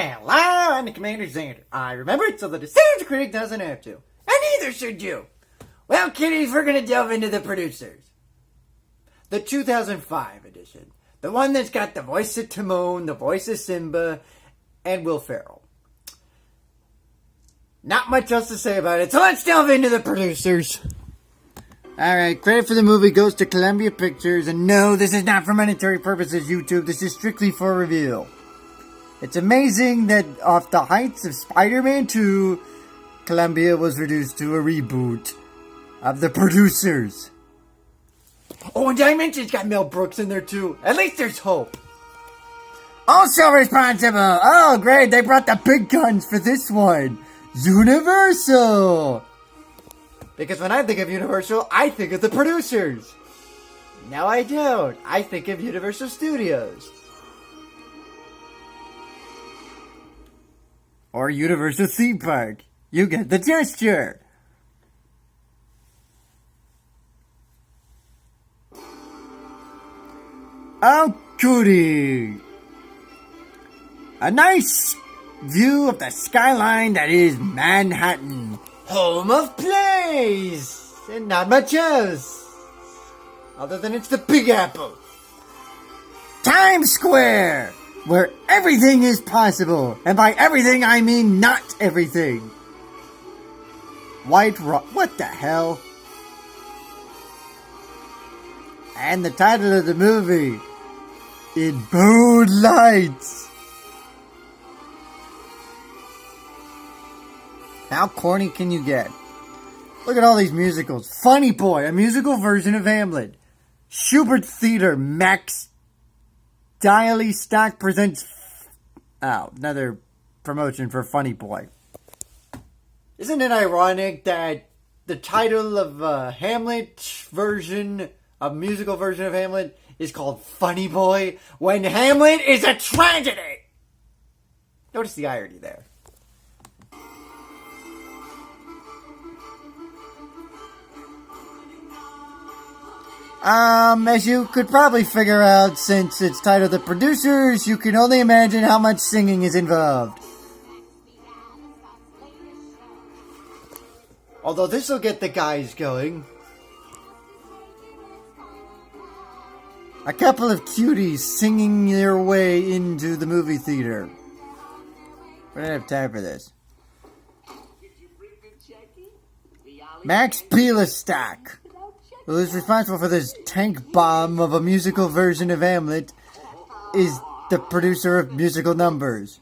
Hello, I'm the CommanderZander. I remember it so the decision critic doesn't have to. And neither should you. Well, kiddies, we're going to delve into the producers. The 2005 edition. The one that's got the voice of Timon, the voice of Simba, and Will Ferrell. Not much else to say about it, so let's delve into the producers. Alright, credit for the movie goes to Columbia Pictures, and no, this is not for monetary purposes, YouTube. This is strictly for review. It's amazing that off the heights of Spider-Man 2, Columbia was reduced to a reboot of the producers. Oh, and did I mention it's got Mel Brooks in there too? At least there's hope. Also responsible. Oh, great. They brought the big guns for this one. Universal. Because when I think of Universal, I think of the producers. No, I don't. I think of Universal Studios. Or Universal Theme Park. You get the gesture. Oh, goody. A nice view of the skyline that is Manhattan. Home of plays. And not much else. Other than it's the Big Apple. Times Square. Where everything is possible. And by everything, I mean not everything. White Rock. What the hell? And the title of the movie. In bold lights. How corny can you get? Look at all these musicals. Funny Boy, a musical version of Hamlet. Schubert Theater, Max Daily Stock presents... Oh, another promotion for Funny Boy. Isn't it ironic that the title of Hamlet version, a musical version of Hamlet, is called Funny Boy, when Hamlet is a tragedy? Notice the irony there. As you could probably figure out, since it's titled The Producers, you can only imagine how much singing is involved. Although this will get the guys going. A couple of cuties singing their way into the movie theater. We don't have time for this. Max Bielystock, who is responsible for this tank bomb of a musical version of Hamlet, is the producer of musical numbers.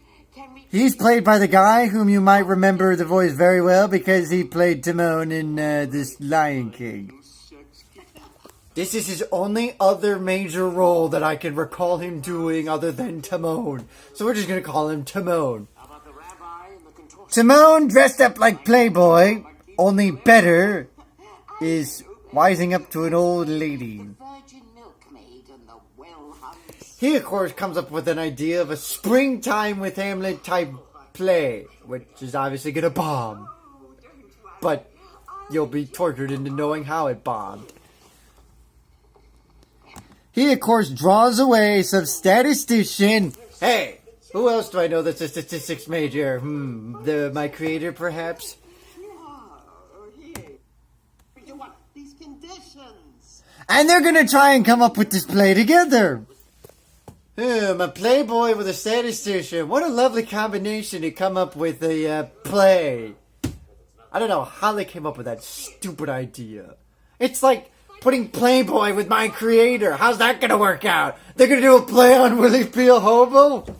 He's played by the guy whom you might remember the voice very well because he played Timon in this Lion King. This is his only other major role that I can recall him doing other than Timon. So we're just going to call him Timon. Timon, dressed up like Playboy, only better, is wising up to an old lady. He, of course, comes up with an idea of a springtime with Hamlet type play, which is obviously going to bomb. But you'll be tortured into knowing how it bombed. He, of course, draws away some statistician. Hey, who else do I know that's a statistics major? My creator, perhaps? And they're gonna try and come up with this play together. A playboy with a statistician. What a lovely combination to come up with a play. I don't know how they came up with that stupid idea. It's like putting Playboy with my creator. How's that gonna work out? They're gonna do a play on Willie Peel Hobo?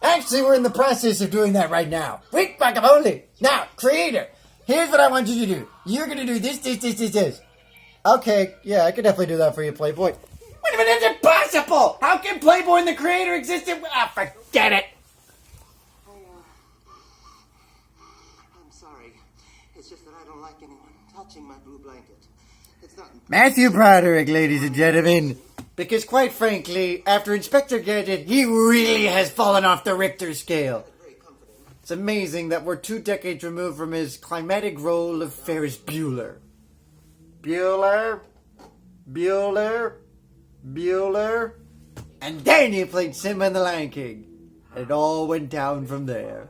Actually, we're in the process of doing that right now. Wait, guacamole. Now, creator, here's what I want you to do. You're gonna do this. Okay, yeah, I could definitely do that for you, Playboy. Wait a minute, it's impossible! How can Playboy and the creator exist in... forget it! I'm sorry. It's just that I don't like anyone touching my blue blanket. It's not... Matthew Broderick, ladies and gentlemen. Because quite frankly, after Inspector Gadget, he really has fallen off the Richter scale. It's amazing that we're 2 decades removed from his climatic role of Ferris Bueller. Bueller. And then he played Simba in The Lion King. And it all went down from there.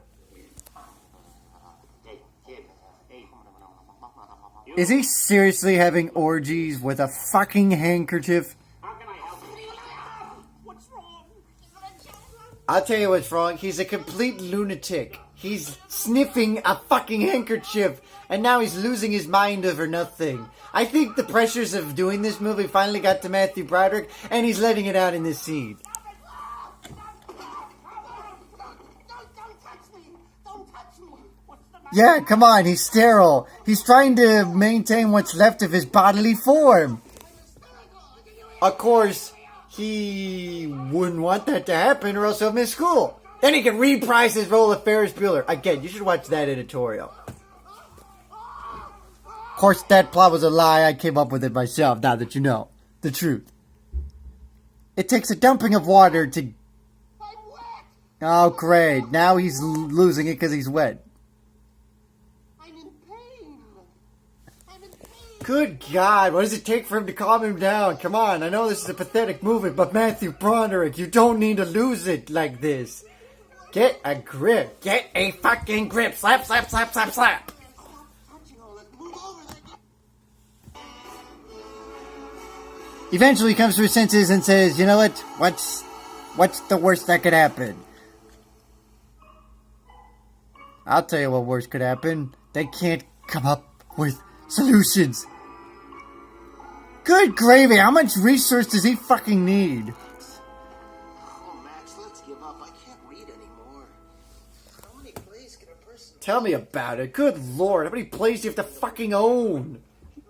Is he seriously having orgies with a fucking handkerchief? I'll tell you what's wrong. He's a complete lunatic. He's sniffing a fucking handkerchief, and now he's losing his mind over nothing. I think the pressures of doing this movie finally got to Matthew Broderick, and he's letting it out in this scene. Yeah, come on, he's sterile. He's trying to maintain what's left of his bodily form. Of course, he wouldn't want that to happen or else he'll miss school. Then he can reprise his role of Ferris Bueller. Again, you should watch that editorial. Of course, that plot was a lie. I came up with it myself, now that you know the truth. It takes a dumping of water to... Oh, great. Now he's losing it because he's wet. Good God, what does it take for him to calm him down? Come on, I know this is a pathetic movie, but Matthew Broderick, you don't need to lose it like this. Get a grip. Get a fucking grip. Slap, slap, slap, slap, slap. Eventually he comes to his senses and says, you know what? What's the worst that could happen? I'll tell you what worse could happen. They can't come up with solutions. Good gravy, how much resource does he fucking need? Oh, Max, let's give up. I can't read anymore. How many plays can a person... Tell me about it. Good Lord, how many plays do you have to fucking own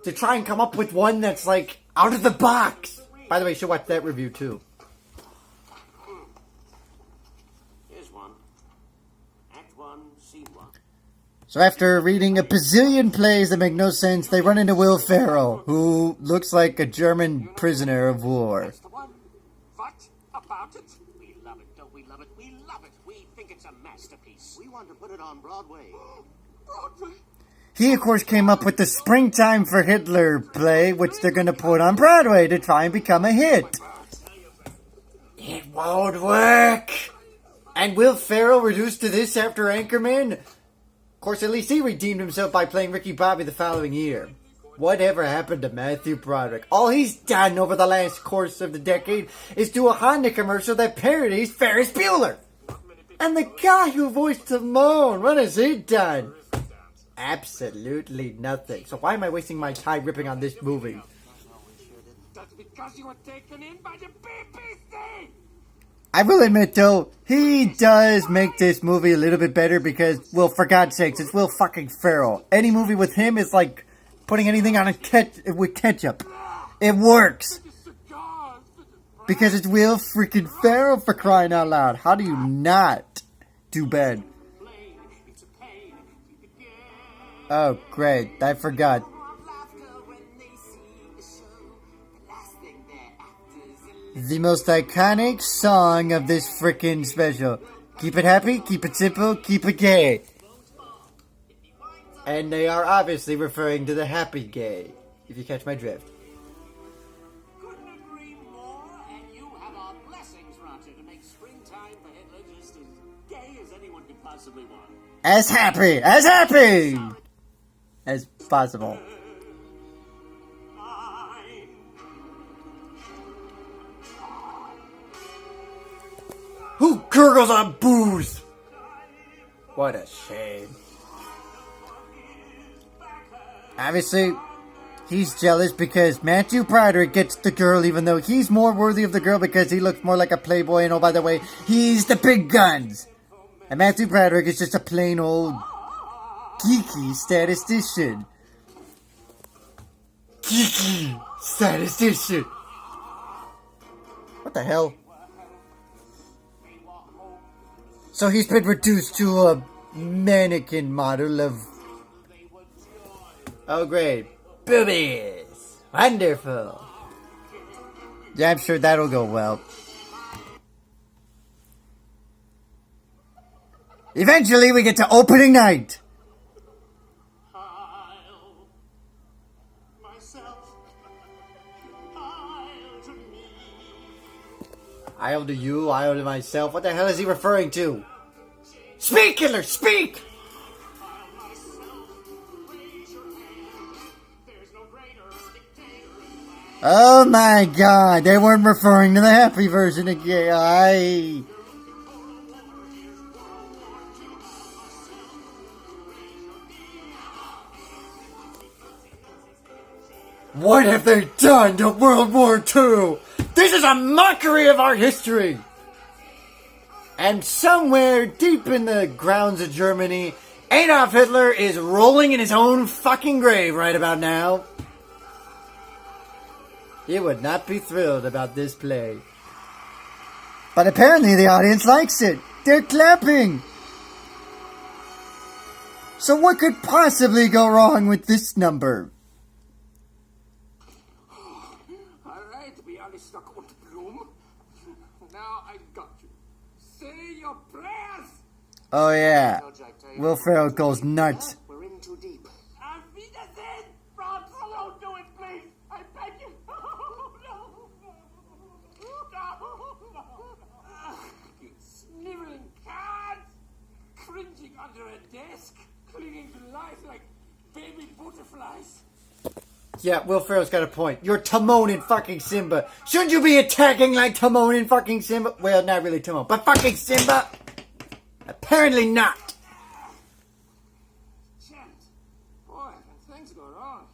to try and come up with one that's, like, out of the box? By the way, you should watch that review, too. Here's one. Act 1, Scene 1. So after reading a bazillion plays that make no sense, they run into Will Ferrell, who looks like a German prisoner of war. That's the one. What about it? We love it, don't we love it? We love it. We think it's a masterpiece. We want to put it on Broadway. Broadway? He, of course, came up with the Springtime for Hitler play, which they're going to put on Broadway to try and become a hit. It won't work. And Will Ferrell reduced to this after Anchorman? Of course, at least he redeemed himself by playing Ricky Bobby the following year. Whatever happened to Matthew Broderick? All he's done over the last course of the decade is do a Honda commercial that parodies Ferris Bueller. And the guy who voiced Timon, what has he done? Absolutely nothing. So why am I wasting my time ripping on this movie? That's because you were taken in by the BBC! I will admit, though, he does make this movie a little bit better because, well, for God's sakes, it's Will fucking Ferrell. Any movie with him is like putting anything on with ketchup. It works. Because it's Will freaking Ferrell, for crying out loud. How do you not do bad? Oh, great. I forgot. The most iconic song of this frickin' special. Keep it happy, keep it simple, keep it gay. And they are obviously referring to the happy gay, if you catch my drift. Couldn't agree more, and you have our blessings, Roger, to make Springtime for Hitler just as gay as anyone could possibly want. As happy as possible. Who gurgles on booze? What a shame. Obviously, he's jealous because Matthew Broderick gets the girl even though he's more worthy of the girl because he looks more like a playboy and oh, by the way, he's the big guns. And Matthew Broderick is just a plain old geeky statistician. Geeky statistician. What the hell? So he's been reduced to a mannequin model of... Oh, great. Boobies. Wonderful. Yeah, I'm sure that'll go well. Eventually, we get to opening night. I owe to you, I owe to myself. What the hell is he referring to? Speak, Hitler, speak! Oh my god, they weren't referring to the happy version again. What have they done to World War II? This is a mockery of our history! And somewhere deep in the grounds of Germany, Adolf Hitler is rolling in his own fucking grave right about now. He would not be thrilled about this play. But apparently the audience likes it. They're clapping. So what could possibly go wrong with this number? Alright, we are stuck und Blum. Now I got you. Say your prayers! Oh yeah. Will Ferrell goes nuts. We're in too deep. Auf Wiedersehen! Franz, don't do it, please! I beg you! You sniveling cards! Cringing under a desk! Clinging to life like baby butterflies! Yeah, Will Ferrell's got a point. You're Timon and fucking Simba. Shouldn't you be attacking like Timon and fucking Simba? Well, not really Timon, but fucking Simba? Apparently not. Boy, things go wrong.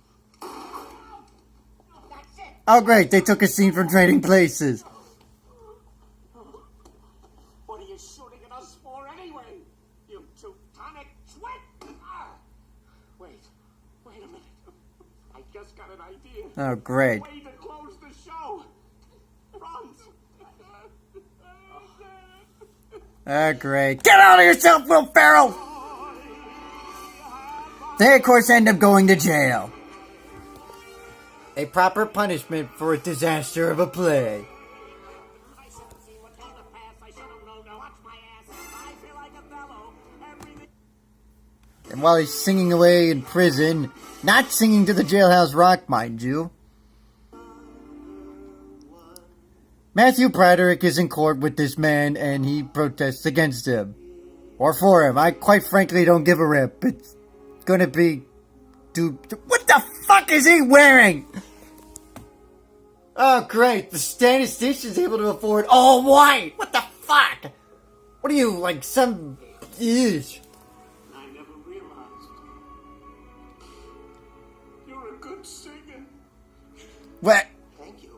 That's it. Oh great, they took a scene from Trading Places. What are you shooting at us for anyway? You Teutonic twit! Wait a minute. I just got an idea. Oh great. Way to close the show. Franz. Oh great. Get out of yourself, Will Ferrell! They of course end up going to jail. A proper punishment for a disaster of a play. I should have seen what came to pass. I should have known to watch my ass. I feel like a fellow. Everything. And while he's singing away in prison, not singing to the Jailhouse Rock, mind you, Matthew Broderick is in court with this man and he protests against him. Or for him. I quite frankly don't give a rip. It's gonna be... What the fuck is he wearing? Oh great, the statistician's able to afford all white! What the fuck? What are you, like some... Eesh. I never realized. You're a good singer. What? Thank you.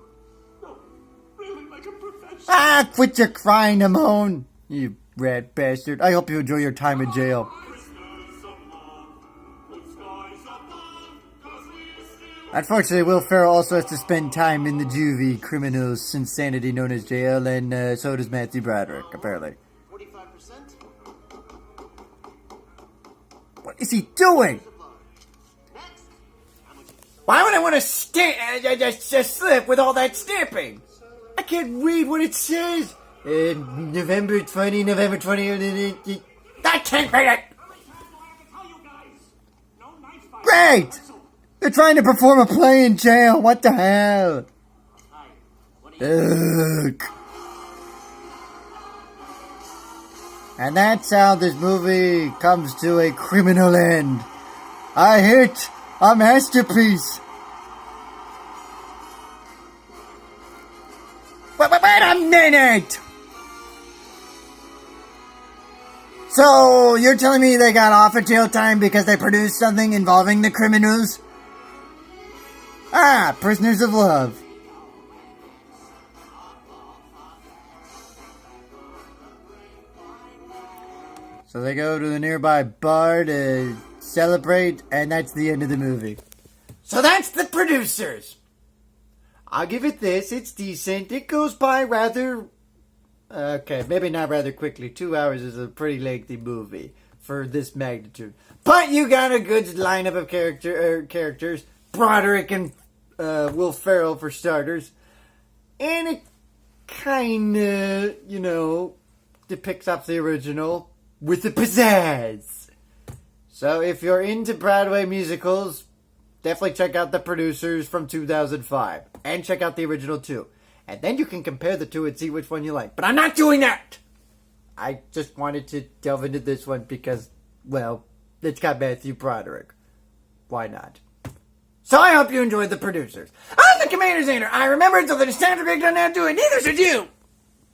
No, really like a professional. Ah, quit your crying, Timon. You rat bastard. I hope you enjoy your time in jail. Unfortunately, Will Ferrell also has to spend time in the juvie criminal's insanity known as jail, and so does Matthew Broderick, apparently. 45%? What is he doing? Next. Why would I want to just slip with all that stamping? I can't read what it says. November 20, November 20. I can't read it. Great! They're trying to perform a play in jail. What the hell? Ugh. And that's how this movie comes to a criminal end. I hit a masterpiece. Wait a minute! So, you're telling me they got off of jail time because they produced something involving the criminals? Ah, Prisoners of Love. So they go to the nearby bar to celebrate, and that's the end of the movie. So that's the producers. I'll give it this, it's decent. It goes by rather... Okay, maybe not rather quickly. 2 hours is a pretty lengthy movie for this magnitude. But you got a good lineup of characters. Broderick and Will Ferrell for starters. And it kinda, depicts up the original with the pizzazz. So if you're into Broadway musicals, definitely check out The Producers from 2005. And check out the original too. And then you can compare the two and see which one you like. But I'm not doing that! I just wanted to delve into this one because, well, it's got Matthew Broderick. Why not? So I hope you enjoyed The Producers. I'm the CommanderZander. I remembered so that it's time to break down now do it. Neither should you!